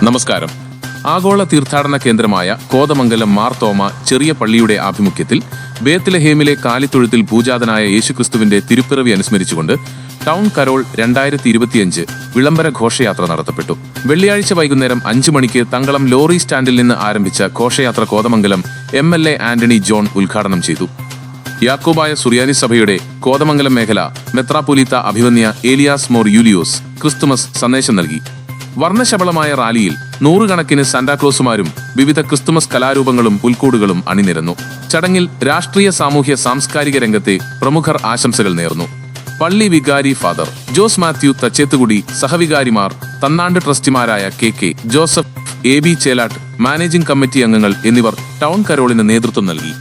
നമസ്കാരം. ആഗോള തീർത്ഥാടന കേന്ദ്രമായ കോതമംഗലം മാർ തോമ ചെറിയ പള്ളിയുടെ ആഭിമുഖ്യത്തിൽ ബേത്ലഹേമിലെ കാലിത്തൊഴുത്തിൽ പൂജാതനായ യേശുക്രിസ്തുവിന്റെ തിരുപ്പിറവി അനുസ്മരിച്ചുകൊണ്ട് ടൗൺ കരോൾ 2025 വിളംബര ഘോഷയാത്ര നടത്തപ്പെട്ടു. വെള്ളിയാഴ്ച വൈകുന്നേരം 5 മണിക്ക് തങ്കളം ലോറി സ്റ്റാൻഡിൽ നിന്ന് ആരംഭിച്ച ഘോഷയാത്ര കോതമംഗലം MLA ആന്റണി ജോൺ ഉദ്ഘാടനം ചെയ്തു. യാക്കോബായ സുറിയാനി സഭയുടെ കോതമംഗലം മേഖല മെത്രാപ്പൊലീത്ത അഭിവന്യ ഏലിയാസ് മോർ യൂലിയോസ് ക്രിസ്തുമസ് സന്ദേശം നൽകി. വർണ്ണശബളമായ റാലിയിൽ നൂറുകണക്കിന് സാന്റാക്ലോസുമാരും വിവിധ ക്രിസ്തുമസ് കലാരൂപങ്ങളും പുൽക്കൂടുകളും അണിനിരന്നു. ചടങ്ങിൽ രാഷ്ട്രീയ സാമൂഹ്യ സാംസ്കാരിക രംഗത്തെ പ്രമുഖർ ആശംസകൾ നേർന്നു. പള്ളി വികാരി ഫാദർ ജോസ് മാത്യു തച്ചേത്തുകുടി, സഹവികാരിമാർ, തന്നാണ്ട് ട്രസ്റ്റിമാരായ KK Joseph, AB Chelatt, managing committee അംഗങ്ങൾ എന്നിവർ ടൗൺ കരോളിന് നേതൃത്വം നൽകി.